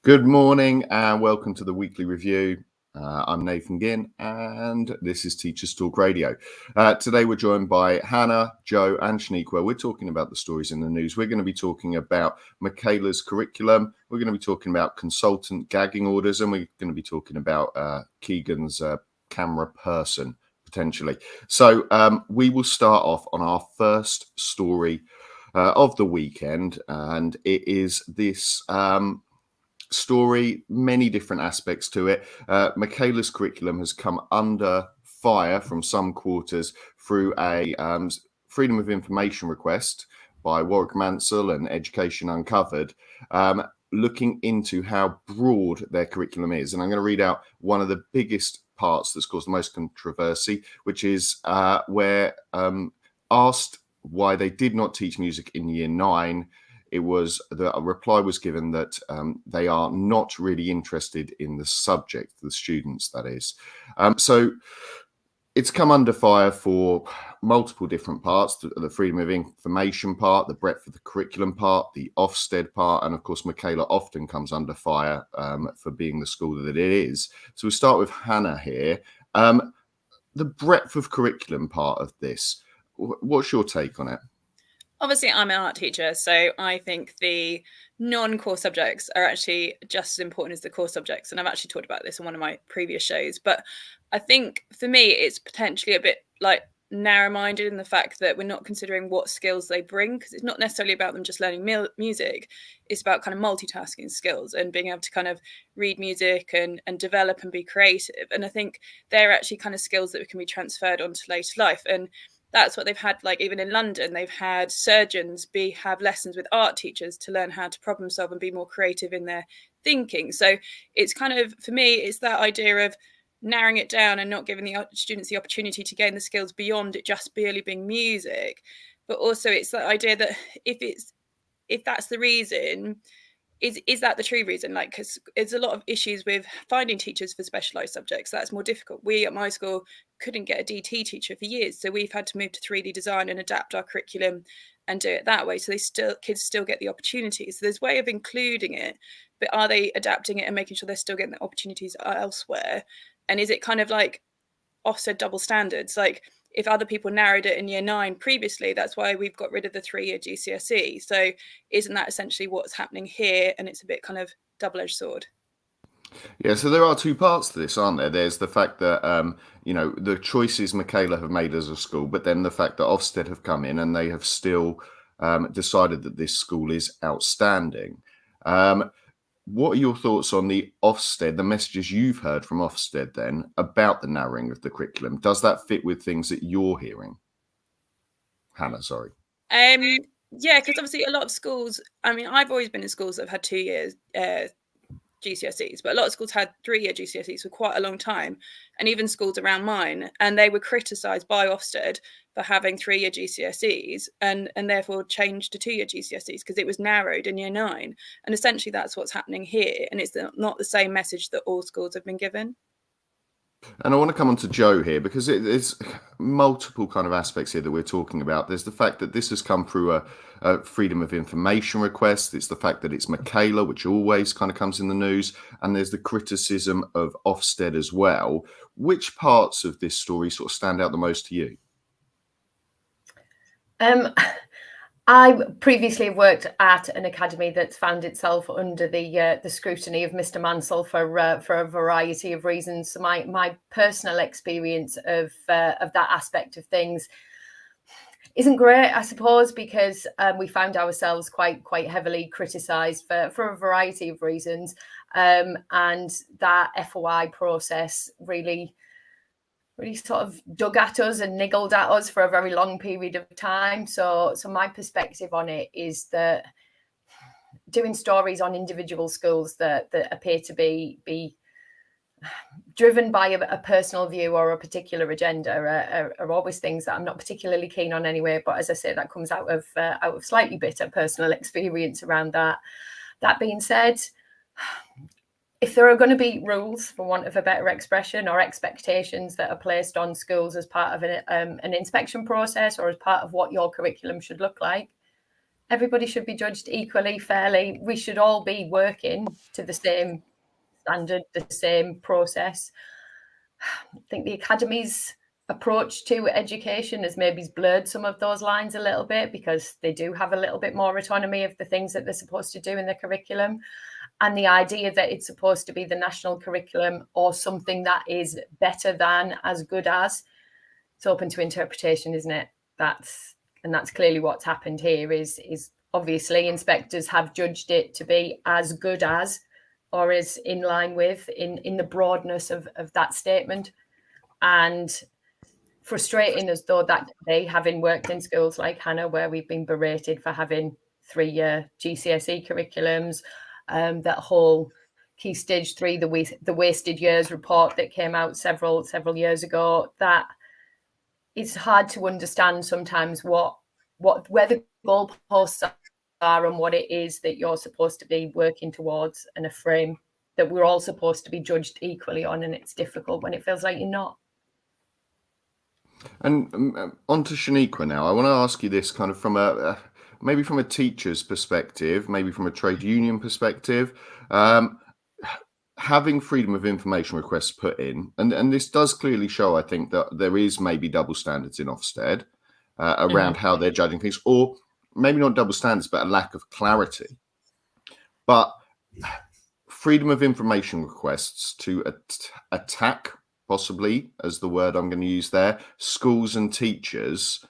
Good morning and welcome to the weekly review. I'm Nathan Gynn and this is Teachers Talk Radio. Today we're joined by Hannah, Joe and Shaniqua. We're talking about the stories in the news. We're going to be talking about Michaela's curriculum. We're going to be talking about consultant gagging orders, and we're going to be talking about Keegan's camera person, potentially. So we will start off on our first story of the weekend, and it is this story, many different aspects to it. Michaela's curriculum has come under fire from some quarters through a Freedom of Information request by Warwick Mansell and Education Uncovered, looking into how broad their curriculum is. And I'm going to read out one of the biggest parts that's caused the most controversy, which is where asked why they did not teach music in year 9, a reply was given that they are not really interested in the subject, the students, that is. So it's come under fire for multiple different parts: the freedom of information part, the breadth of the curriculum part, the Ofsted part, and of course Michaela often comes under fire for being the school that it is. So we'll start with Hannah here. The breadth of curriculum part of this, what's your take on it? Obviously, I'm an art teacher, so I think the non-core subjects are actually just as important as the core subjects. And I've actually talked about this in one of my previous shows. But I think for me, it's potentially a bit like narrow-minded in the fact that we're not considering what skills they bring, because it's not necessarily about them just learning music. It's about kind of multitasking skills and being able to kind of read music and develop and be creative. And I think they're actually kind of skills that can be transferred onto later life. And that's what they've had, like even in London, they've had surgeons have lessons with art teachers to learn how to problem solve and be more creative in their thinking. So it's kind of, for me, it's that idea of narrowing it down and not giving the students the opportunity to gain the skills beyond it just barely being music. But also it's that idea that if that's the reason, is that the true reason? Like, because there's a lot of issues with finding teachers for specialised subjects. That's more difficult. We at my school couldn't get a DT teacher for years, so we've had to move to 3D design and adapt our curriculum and do it that way. So kids still get the opportunities. So there's a way of including it, but are they adapting it and making sure they're still getting the opportunities elsewhere? And is it kind of like Ofsted double standards? Like, if other people narrowed it in year 9 previously, that's why we've got rid of the 3-year GCSE. So isn't that essentially what's happening here? And it's a bit kind of double-edged sword. Yeah, so there are two parts to this, aren't there? There's the fact that, the choices Michaela have made as a school, but then the fact that Ofsted have come in and they have still decided that this school is outstanding. What are your thoughts on the Ofsted, the messages you've heard from Ofsted then about the narrowing of the curriculum? Does that fit with things that you're hearing? Hannah, sorry. Yeah, because obviously a lot of schools, I mean, I've always been in schools that have had 2 years GCSEs, but a lot of schools had 3-year GCSEs for quite a long time, and even schools around mine, and they were criticised by Ofsted for having 3-year GCSEs and therefore changed to 2-year GCSEs because it was narrowed in year 9. And essentially that's what's happening here, and it's not the same message that all schools have been given. And I want to come on to Joe here because there's multiple kind of aspects here that we're talking about. There's the fact that this has come through a Freedom of Information request. It's the fact that it's Michaela, which always kind of comes in the news. And there's the criticism of Ofsted as well. Which parts of this story sort of stand out the most to you? I previously worked at an academy that's found itself under the scrutiny of Mr. Mansell for a variety of reasons. So my personal experience of that aspect of things isn't great, I suppose, because we found ourselves quite heavily criticised for a variety of reasons, and that FOI process really sort of dug at us and niggled at us for a very long period of time. So my perspective on it is that doing stories on individual schools that appear to be driven by a personal view or a particular agenda are always things that I'm not particularly keen on anyway. But as I say, that comes out of slightly bitter personal experience around that. That being said, if there are going to be rules, for want of a better expression, or expectations that are placed on schools as part of an inspection process or as part of what your curriculum should look like, everybody should be judged equally, fairly. We should all be working to the same standard, the same process. I think the academy's approach to education has maybe blurred some of those lines a little bit, because they do have a little bit more autonomy of the things that they're supposed to do in the curriculum. And the idea that it's supposed to be the national curriculum or something that is better than, as good as, it's open to interpretation, isn't it? That's clearly what's happened here. Is obviously inspectors have judged it to be as good as, or is in line with, in the broadness of that statement. And frustrating as though that they, having worked in schools like Hannah, where we've been berated for having 3-year GCSE curriculums, that whole Key Stage 3, the wasted years report that came out several years ago, that it's hard to understand sometimes where the goalposts are and what it is that you're supposed to be working towards, and a frame that we're all supposed to be judged equally on. And it's difficult when it feels like you're not. And on to Shaniqua now. I want to ask you this kind of from maybe from a teacher's perspective, maybe from a trade union perspective. Having freedom of information requests put in, and this does clearly show, I think, that there is maybe double standards in Ofsted around how they're judging things, or maybe not double standards, but a lack of clarity. But freedom of information requests to attack, possibly, as the word I'm going to use there, schools and teachers,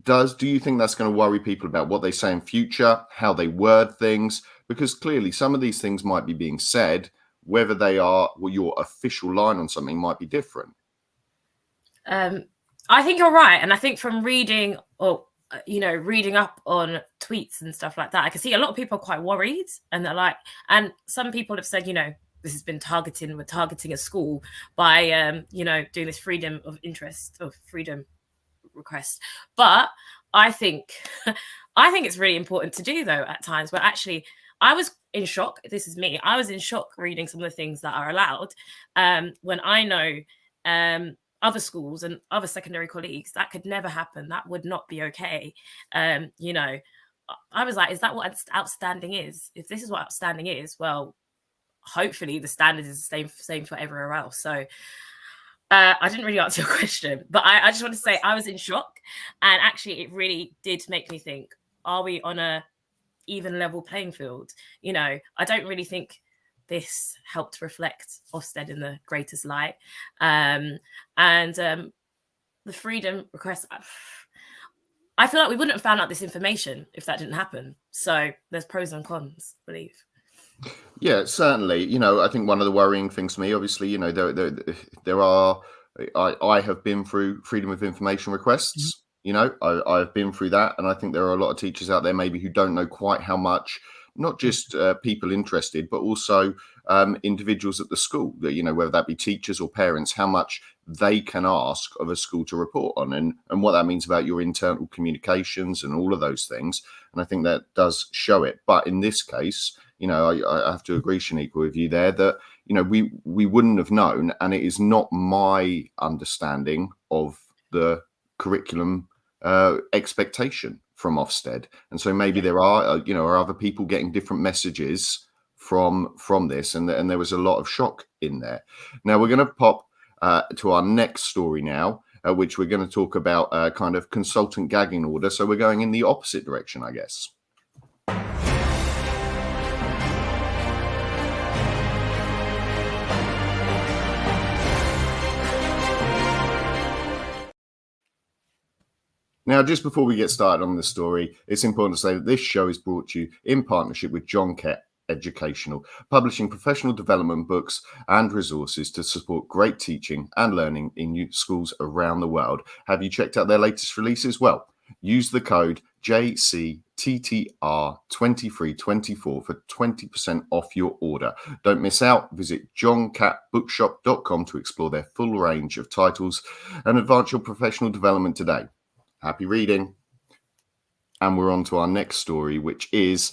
do you think that's going to worry people about what they say in future, how they word things? Because clearly some of these things might be being said, whether they are, well, your official line on something might be different. I think you're right. And I think from reading up on tweets and stuff like that, I can see a lot of people are quite worried, and they're like, and some people have said, this has been we're targeting a school by, doing this freedom of interest or freedom request. But I think it's really important to do, though, at times where actually I was in shock. This is me. I was in shock reading some of the things that are allowed when I know other schools and other secondary colleagues, that could never happen. That would not be okay. I was like, is that what outstanding is? If this is what outstanding is, well, hopefully the standard is the same for everywhere else. So I didn't really answer your question, but I just want to say I was in shock. And actually, it really did make me think, are we on a even level playing field? I don't really think this helped reflect Ofsted in the greatest light. And the freedom request, I feel like we wouldn't have found out this information if that didn't happen. So there's pros and cons, I believe. Yeah, certainly. I think one of the worrying things for me, obviously, there are, I have been through freedom of information requests. I've been through that. And I think there are a lot of teachers out there maybe who don't know quite how much, not just people interested, but also individuals at the school, whether that be teachers or parents, how much they can ask of a school to report on, and what that means about your internal communications and all of those things. And I think that does show it. But in this case, I have to agree, Shaniqua, with you there that, we wouldn't have known. And it is not my understanding of the curriculum expectation from Ofsted. And so maybe there are, are other people getting different messages from this. And there was a lot of shock in there. Now we're going to pop to our next story now, which we're going to talk about kind of consultant gagging order. So we're going in the opposite direction, I guess. Now, just before we get started on the story, it's important to say that this show is brought to you in partnership with John Kett Educational, publishing professional development books and resources to support great teaching and learning in schools around the world. Have you checked out their latest releases? Well, use the code JCTTR2324 for 20% off your order. Don't miss out. Visit johncattbookshop.com to explore their full range of titles and advance your professional development today. Happy reading. And we're on to our next story, which is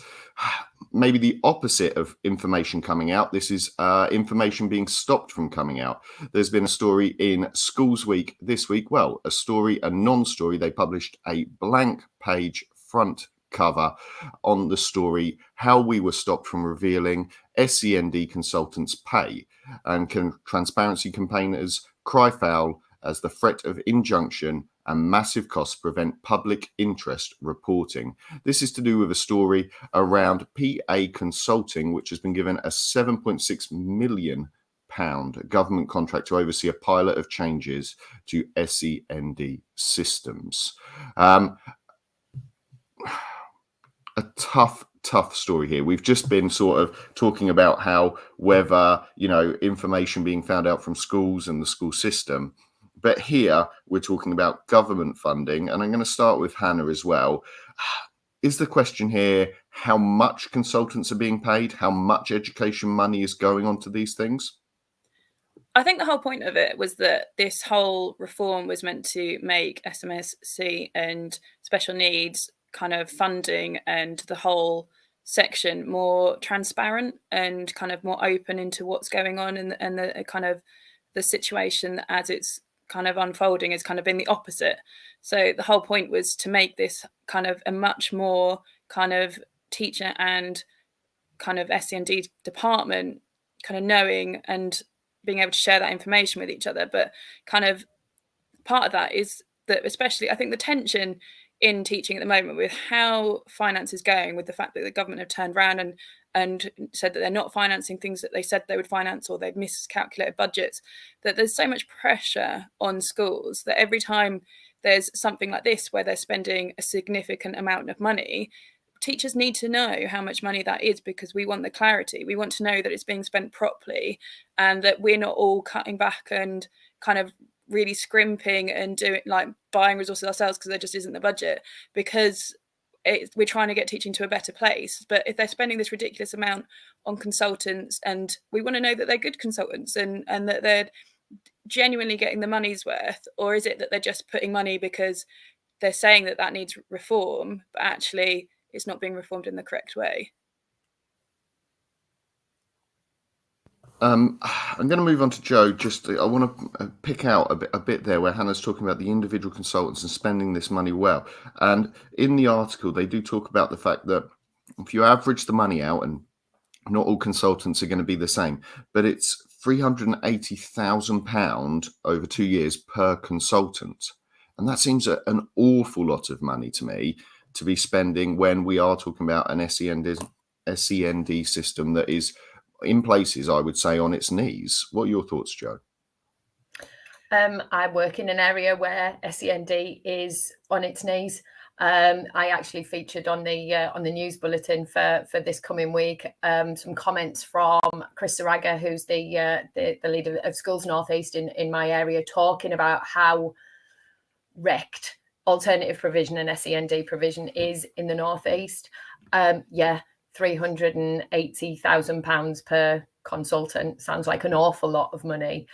maybe the opposite of information coming out. This is information being stopped from coming out. There's been a story in Schools Week this week. Well, a non-story. They published a blank page front cover on the story how we were stopped from revealing SEND consultants' pay, and transparency campaigners cry foul as the threat of injunction and massive costs prevent public interest reporting. This is to do with a story around PA Consulting, which has been given a £7.6 million government contract to oversee a pilot of changes to SEND systems. A tough story here. We've just been sort of talking about how whether, information being found out from schools and the school system. But here we're talking about government funding, and I'm going to start with Hannah as well. Is the question here how much consultants are being paid, how much education money is going on to these things? I think the whole point of it was that this whole reform was meant to make SMSC and special needs kind of funding and the whole section more transparent and kind of more open into what's going on, and the kind of the situation as it's kind of unfolding has kind of been the opposite. So the whole point was to make this kind of a much more kind of teacher and kind of SEND department kind of knowing and being able to share that information with each other. But kind of part of that is that, especially I think the tension in teaching at the moment with how finance is going, with the fact that the government have turned around and said that they're not financing things that they said they would finance, or they've miscalculated budgets, that there's so much pressure on schools that every time there's something like this where they're spending a significant amount of money, teachers need to know how much money that is, because we want the clarity. We want to know that it's being spent properly and that we're not all cutting back and kind of really scrimping and doing like buying resources ourselves because there just isn't the budget, because we're trying to get teaching to a better place. But if they're spending this ridiculous amount on consultants, and we want to know that they're good consultants and that they're genuinely getting the money's worth, or is it that they're just putting money because they're saying that that needs reform, but actually it's not being reformed in the correct way? I'm going to move on to Joe. I want to pick out a bit there where Hannah's talking about the individual consultants and spending this money well. And in the article, they do talk about the fact that if you average the money out, and not all consultants are going to be the same, but it's £380,000 over 2 years per consultant. And that seems an awful lot of money to me to be spending when we are talking about an SEND system that is in places, I would say, on its knees. What are your thoughts, Joe? I work in an area where SEND is on its knees. I actually featured on the news bulletin for this coming week some comments from Chris Zaraga, who's the leader of Schools North East in my area, talking about how wrecked alternative provision and SEND provision is in the North East. £380,000 per consultant sounds like an awful lot of money.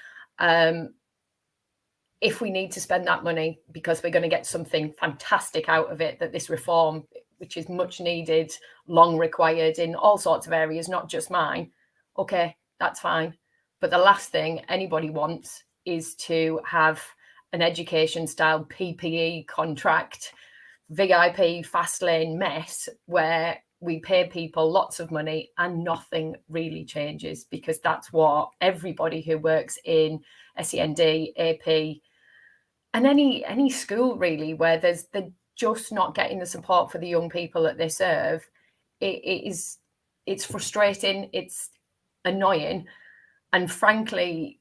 If we need to spend that money because we're going to get something fantastic out of it, that this reform, which is much needed, long required in all sorts of areas, not just mine, okay, that's fine. But the last thing anybody wants is to have an education style PPE contract, VIP fast lane mess where we pay people lots of money and nothing really changes, because that's what everybody who works in SEND, AP, and any school really where they're just not getting the support for the young people that they serve. It's frustrating, it's annoying, and frankly,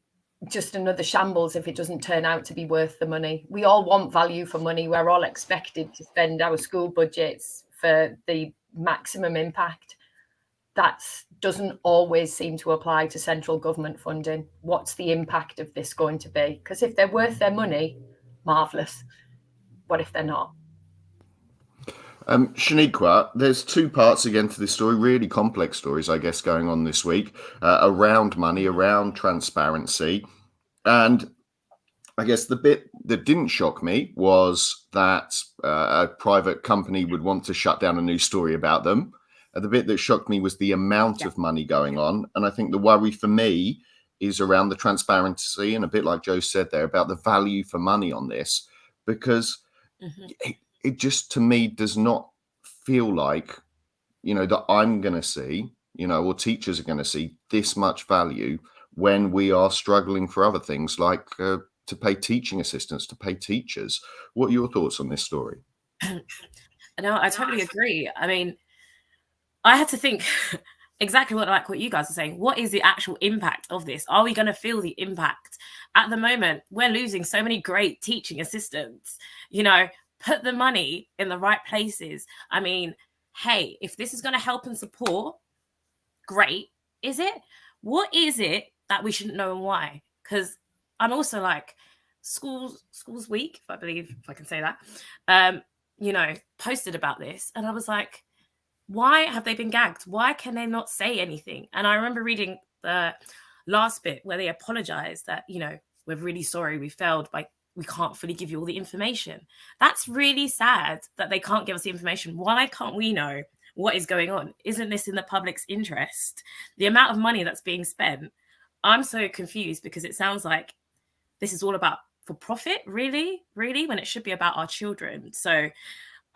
just another shambles if it doesn't turn out to be worth the money. We all want value for money. We're all expected to spend our school budgets for the maximum impact. That doesn't always seem to apply to central government funding. What's the impact of this going to be? Because if they're worth their money, marvellous. What if they're not? Shaniqua, there's two parts again to this story, really complex stories, I guess, going on this week around money, around transparency. And I guess the bit that didn't shock me was that a private company would want to shut down a news story about them. The bit that shocked me was the amount of money going on. And I think the worry for me is around the transparency, and a bit like Joe said there about the value for money on this, because it just, to me, does not feel like, that I'm going to see, or teachers are going to see this much value when we are struggling for other things like to pay teaching assistants, to pay teachers. What are your thoughts on this story? No, I totally agree. I mean, I had to think exactly what you guys are saying. What is the actual impact of this? Are we going to feel the impact? At the moment, we're losing so many great teaching assistants. Put the money in the right places. I mean, hey, if this is going to help and support, great. Is it? What is it that we shouldn't know and why? Because I'm also like, schools week, if I can say that, posted about this. And I was like, why have they been gagged? Why can they not say anything? And I remember reading the last bit where they apologized that, we're really sorry, we failed, we can't fully give you all the information. That's really sad that they can't give us the information. Why can't we know what is going on? Isn't this in the public's interest? The amount of money that's being spent, I'm so confused, because it sounds like this is all about for profit, really, when it should be about our children. So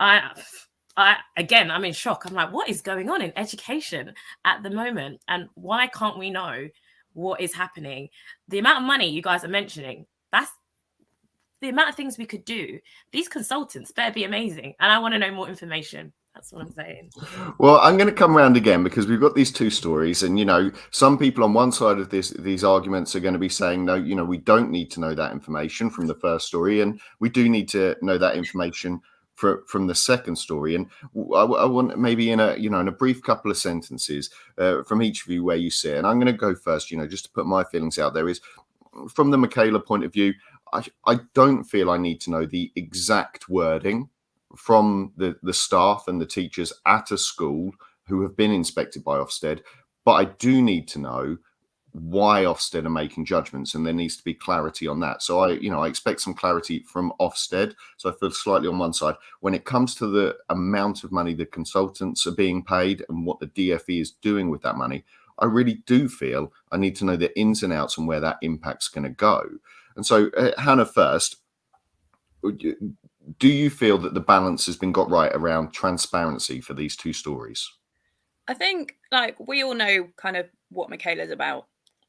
again, I'm in shock. I'm like, what is going on in education at the moment? And why can't we know what is happening? The amount of money you guys are mentioning, that's the amount of things we could do. These consultants better be amazing. And I want to know more information. That's what I'm saying. Well, I'm going to come around again, because we've got these two stories, and some people on one side of these arguments are going to be saying, no, we don't need to know that information from the first story, and we do need to know that information from the second story. And I want maybe in a brief couple of sentences from each of you where you sit. And I'm going to go first, just to put my feelings out there, is from the Michaela point of view, I don't feel I need to know the exact wording from the staff and the teachers at a school who have been inspected by Ofsted, but I do need to know why Ofsted are making judgments, and there needs to be clarity on that. So I expect some clarity from Ofsted. So I feel slightly on one side. When it comes to the amount of money the consultants are being paid and what the DFE is doing with that money, I really do feel I need to know the ins and outs and where that impact's going to go. And so, Hannah, first, do you feel that the balance has been got right around transparency for these two stories? I think, we all know kind of what Michaela's about.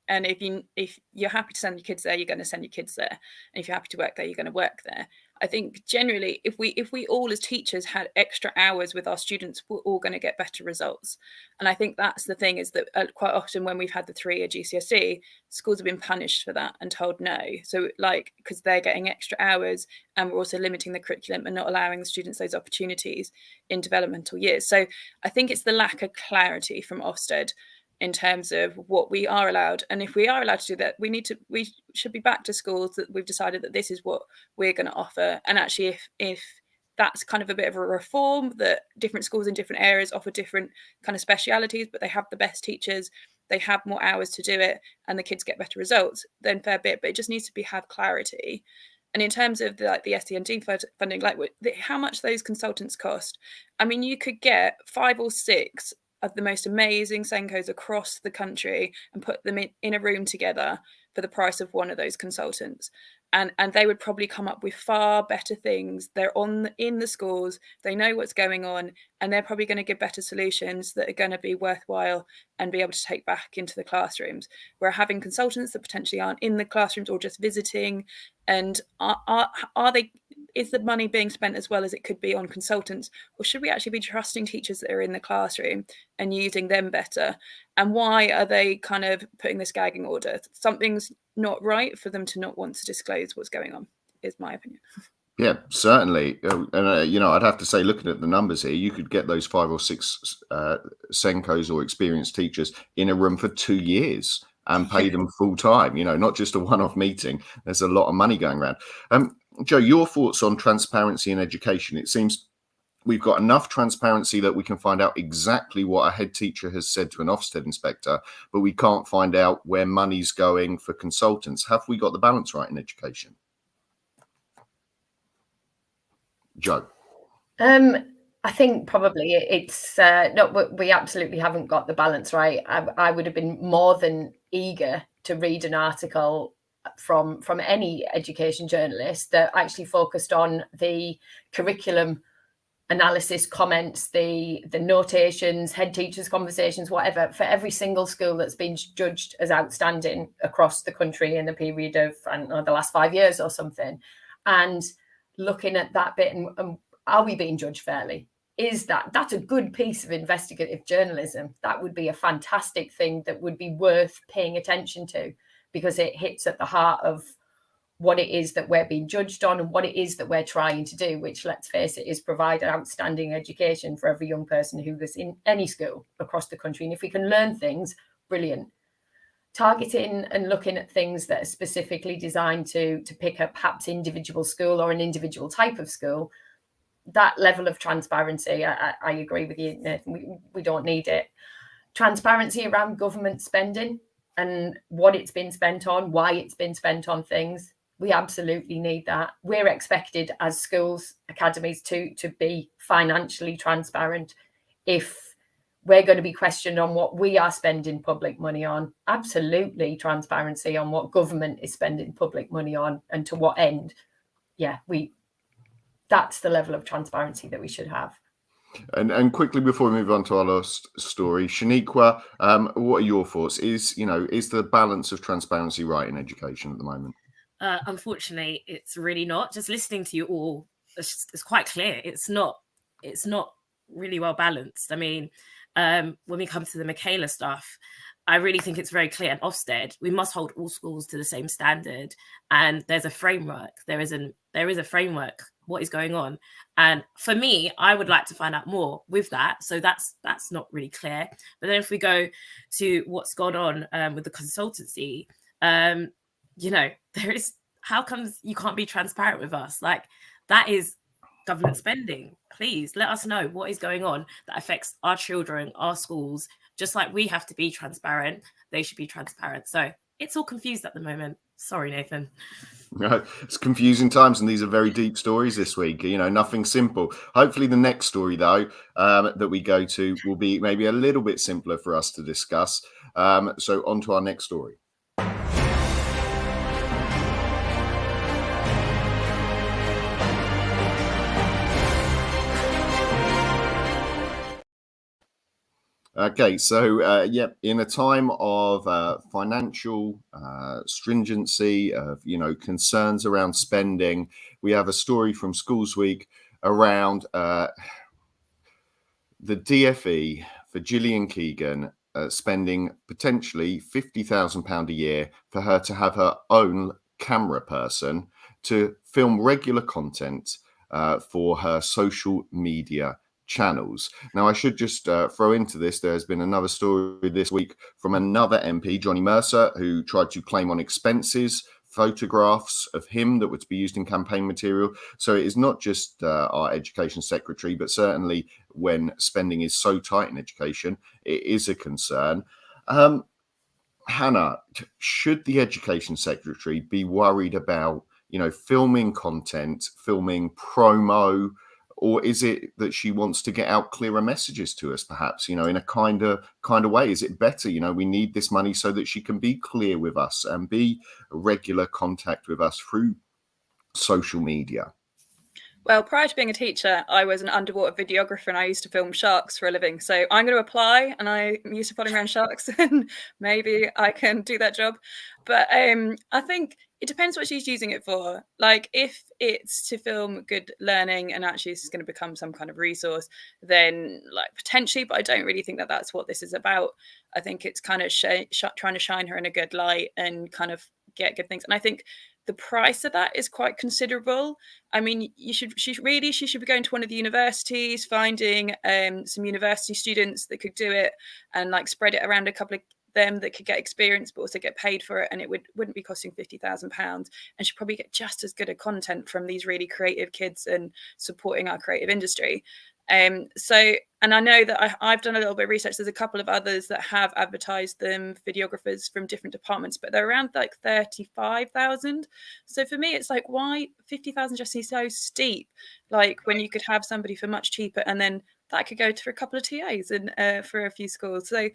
And if you're happy to send your kids there, you're going to send your kids there. And if you're happy to work there, you're going to work there. I think generally, if we all as teachers had extra hours with our students, we're all going to get better results. And I think that's the thing, is that quite often when we've had the 3-year GCSE, schools have been punished for that and told no. So because they're getting extra hours, and we're also limiting the curriculum and not allowing the students those opportunities in developmental years. So I think it's the lack of clarity from Ofsted in terms of what we are allowed. And if we are allowed to do that, we should be back to schools that we've decided that this is what we're going to offer. And actually, if that's kind of a bit of a reform, that different schools in different areas offer different kind of specialities, but they have the best teachers, they have more hours to do it, and the kids get better results, then fair bit. But it just needs to have clarity. And in terms of the SEND funding, how much those consultants cost, I mean, you could get 5 or 6 of the most amazing Senkos across the country and put them in a room together for the price of one of those consultants. And they would probably come up with far better things. They're in the schools, they know what's going on, and they're probably going to give better solutions that are going to be worthwhile and be able to take back into the classrooms. We're having consultants that potentially aren't in the classrooms or just visiting. And is the money being spent as well as it could be on consultants, or should we actually be trusting teachers that are in the classroom and using them better? And why are they kind of putting this gagging order? Something's not right for them to not want to disclose what's going on, is my opinion. Yeah, certainly. And, I'd have to say, looking at the numbers here, you could get those 5 or 6 Senkos or experienced teachers in a room for 2 years and pay them full time, not just a one-off meeting. There's a lot of money going around. Joe, your thoughts on transparency in education? It seems we've got enough transparency that we can find out exactly what a head teacher has said to an Ofsted inspector, but we can't find out where money's going for consultants. Have we got the balance right in education? Joe? I think probably it's no, we absolutely haven't got the balance right. I would have been more than eager to read an article from any education journalist that actually focused on the curriculum analysis, comments, the notations, head teachers' conversations, whatever, for every single school that's been judged as outstanding across the country in a period of, I don't know, the last 5 years or something, and looking at that bit and are we being judged fairly? That's a good piece of investigative journalism. That would be a fantastic thing that would be worth paying attention to, because it hits at the heart of what it is that we're being judged on and what it is that we're trying to do, which, let's face it, is provide an outstanding education for every young person who is in any school across the country. And if we can learn things, brilliant. Targeting and looking at things that are specifically designed to pick a perhaps individual school or an individual type of school, that level of transparency, I agree with you, Nathan, we don't need it. Transparency around government spending and what it's been spent on, why it's been spent on things, we absolutely need that. We're expected as schools, academies, to be financially transparent. If we're going to be questioned on what we are spending public money on, absolutely transparency on what government is spending public money on and to what end. Yeah, that's the level of transparency that we should have. And quickly before we move on to our last story, Shaniqua, what are your thoughts? Is the balance of transparency right in education at the moment? Unfortunately, it's really not. Just listening to you all, it's quite clear. It's not really well balanced. I mean, when we come to the Michaela stuff, I really think it's very clear. And Ofsted, we must hold all schools to the same standard. And there's a framework. There is a framework. What is going on? And for me, I would like to find out more with that. So that's not really clear. But then if we go to what's gone on with the consultancy, there is, how comes you can't be transparent with us? Like, that is government spending. Please let us know what is going on that affects our children, our schools. Just like we have to be transparent, they should be transparent. So it's all confused at the moment. Sorry, Nathan. No, it's confusing times, and these are very deep stories this week. Nothing simple. Hopefully the next story, though, that we go to will be maybe a little bit simpler for us to discuss. So on to our next story. Okay, so in a time of financial stringency, of concerns around spending, we have a story from Schools Week around the DfE for Gillian Keegan spending potentially £50,000 a year for her to have her own camera person to film regular content for her social media channels. Now, I should just throw into this, there's been another story this week from another MP, Johnny Mercer, who tried to claim on expenses photographs of him that were to be used in campaign material. So it is not just our education secretary, but certainly when spending is so tight in education, it is a concern. Hannah, should the education secretary be worried about filming content, filming promo, or is it that she wants to get out clearer messages to us, perhaps, in a kind of way? Is it better, we need this money so that she can be clear with us and be regular contact with us through social media? Well, prior to being a teacher, I was an underwater videographer and I used to film sharks for a living. So I'm going to apply, and I'm used to following around sharks, and maybe I can do that job. But I think it depends what she's using it for. Like, if it's to film good learning and actually it's going to become some kind of resource, then potentially, but I don't really think that that's what this is about. I think it's kind of trying to shine her in a good light and kind of get good things. And I think the price of that is quite considerable. I mean, she should be going to one of the universities, finding some university students that could do it and spread it around a couple of them that could get experience but also get paid for it, and it wouldn't be costing £50,000, and she'd probably get just as good a content from these really creative kids and supporting our creative industry. And I know that I've done a little bit of research. There's a couple of others that have advertised them, videographers from different departments, but they're around 35,000. So for me, it's why 50,000 just seems so steep? When you could have somebody for much cheaper, and then that could go to a couple of TAs and for a few schools. So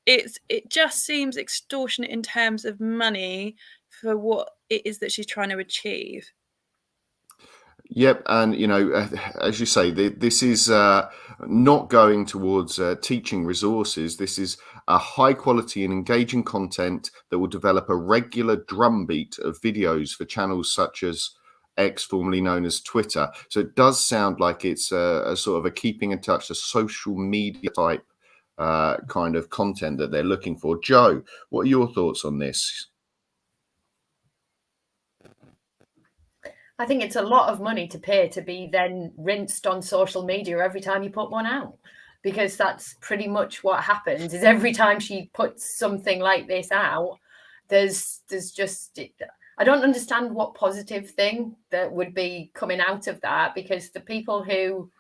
it just seems extortionate in terms of money for what it is that she's trying to achieve. Yep, and as you say, this is not going towards teaching resources. This is a high quality and engaging content that will develop a regular drumbeat of videos for channels such as X, formerly known as Twitter. So it does sound like it's a sort of a keeping in touch, a social media type kind of content that they're looking for. Joe, what are your thoughts on this? I think it's a lot of money to pay to be then rinsed on social media every time you put one out, because that's pretty much what happens. Is every time she puts something like this out, there's just, I don't understand what positive thing that would be coming out of that, because the people who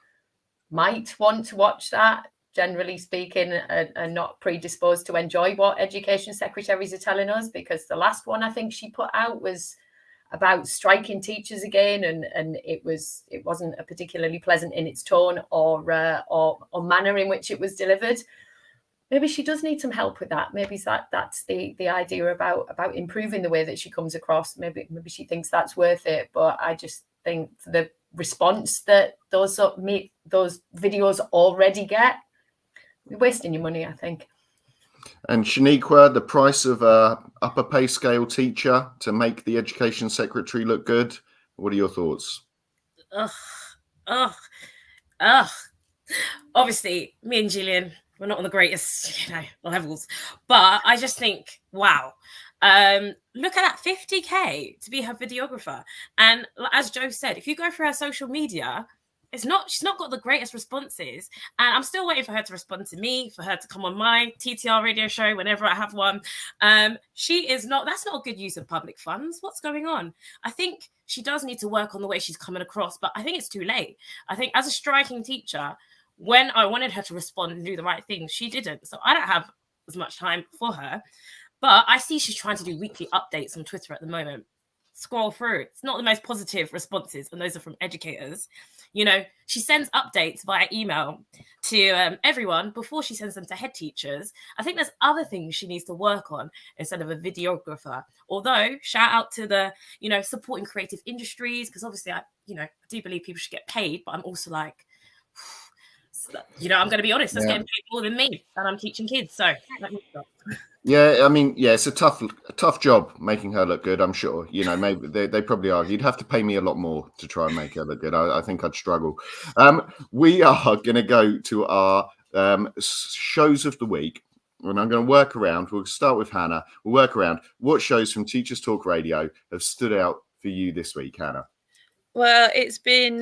might want to watch that, generally speaking, are not predisposed to enjoy what education secretaries are telling us, because the last one I think she put out was about striking teachers again, and it wasn't a particularly pleasant in its tone or manner in which it was delivered. Maybe she does need some help with that. Maybe that's the idea about improving the way that she comes across. Maybe she thinks that's worth it. But I just think the response that those videos already get, you're wasting your money, I think. And Shaniqua, the price of a upper pay scale teacher to make the education secretary look good. What are your thoughts? Obviously, me and Gillian, we're not on the greatest, levels, but I just think, wow. Look at that, 50k to be her videographer. And as Joe said, if you go through her social media, she's not got the greatest responses, and I'm still waiting for her to respond to me, for her to come on my TTR radio show whenever I have one. That's not a good use of public funds. What's going on? I think she does need to work on the way she's coming across, but I think it's too late. I think as a striking teacher, when I wanted her to respond and do the right thing, she didn't. So I don't have as much time for her, but I see she's trying to do weekly updates on Twitter at the moment. Scroll through. It's not the most positive responses, and those are from educators. She sends updates via email to everyone before she sends them to head teachers. I think there's other things she needs to work on instead of a videographer. Although, shout out to the, supporting creative industries, because obviously I do believe people should get paid, but I'm also like, I'm going to be honest, that's getting paid more than me, and I'm teaching kids. So let me stop. Yeah, I mean, it's a tough job making her look good, I'm sure. Maybe they probably are. You'd have to pay me a lot more to try and make her look good. I think I'd struggle. We are going to go to our shows of the week, and I'm going to work around. We'll start with Hannah. We'll work around what shows from Teachers Talk Radio have stood out for you this week, Hannah. Well, it's been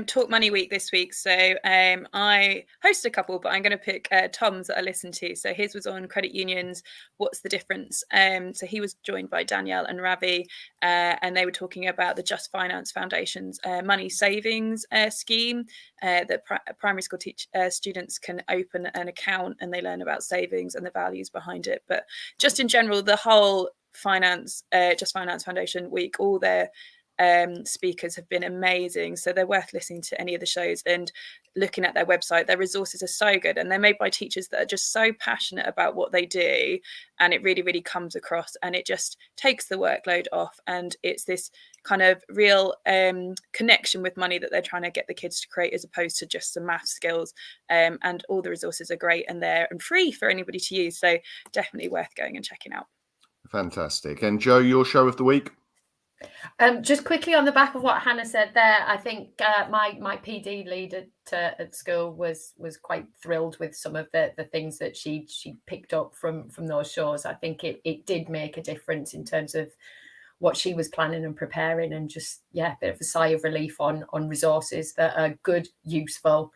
Talk Money Week this week, so I hosted a couple, but I'm going to pick Tom's that I listened to. So his was on credit unions. What's the difference? So he was joined by Danielle and Ravi, and they were talking about the Just Finance Foundation's money savings scheme that primary school students can open an account, and they learn about savings and the values behind it. But just in general, the whole Just Finance Foundation week, all their speakers have been amazing, so they're worth listening to any of the shows and looking at their website. Their resources are so good, and they're made by teachers that are just so passionate about what they do, and it really, really comes across, and it just takes the workload off, and it's this kind of real connection with money that they're trying to get the kids to create, as opposed to just some math skills. And all the resources are great, and they're free for anybody to use, so definitely worth going and checking out. Fantastic. And Joe, your show of the week? Just quickly on the back of what Hannah said there, I think my PD lead at school was quite thrilled with some of the things that she picked up from those shows. I think it did make a difference in terms of what she was planning and preparing, and just a bit of a sigh of relief on resources that are good, useful,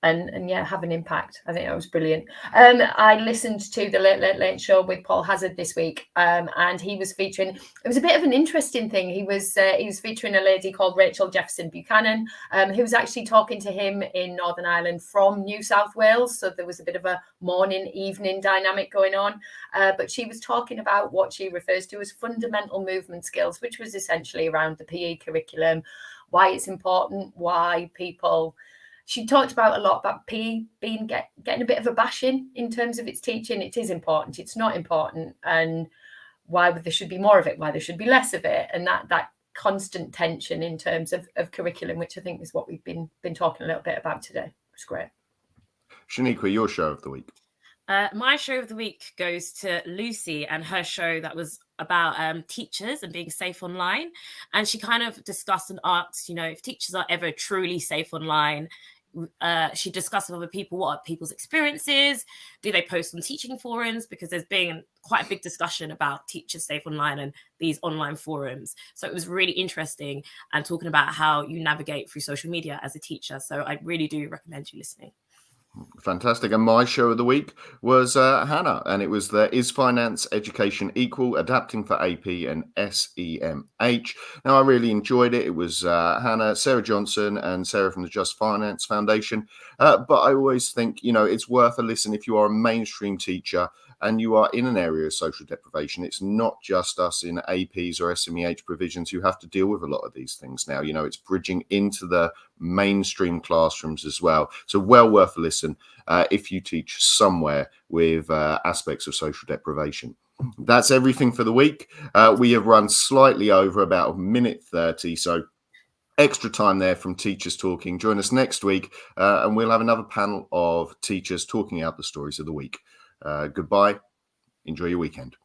and have an impact. I think that was brilliant. I listened to the Late Show with Paul Hazard this week, and he was featuring, it was a bit of an interesting thing. He was featuring a lady called Rachel Jefferson Buchanan, who was actually talking to him in Northern Ireland from New South Wales. So there was a bit of a morning, evening dynamic going on. But she was talking about what she refers to as fundamental movement skills, which was essentially around the PE curriculum, why it's important, why people... She talked about a lot about PE getting a bit of a bashing in terms of its teaching. It is important, it's not important, and why there should be more of it, why there should be less of it. And that constant tension in terms of curriculum, which I think is what we've been talking a little bit about today. It's great. Shaniqua, your show of the week. My show of the week goes to Lucy and her show that was about teachers and being safe online. And she kind of discussed and asked, if teachers are ever truly safe online. She discussed with other people what are people's experiences. Do they post on teaching forums? Because there's been quite a big discussion about teachers safe online and these online forums. So it was really interesting and talking about how you navigate through social media as a teacher. So I really do recommend you listening. Fantastic. And my show of the week was Hannah, and it was the Is Finance Education Equal? Adapting for AP and SEMH. Now, I really enjoyed it. It was Hannah, Sarah Johnson, and Sarah from the Just Finance Foundation. But I always think, it's worth a listen if you are a mainstream teacher and you are in an area of social deprivation. It's not just us in APs or SMEH provisions who have to deal with a lot of these things now. It's bridging into the mainstream classrooms as well. So well worth a listen if you teach somewhere with aspects of social deprivation. That's everything for the week. We have run slightly over about 1:30, so extra time there from Teachers Talking. Join us next week and we'll have another panel of teachers talking out the stories of the week. Goodbye. Enjoy your weekend.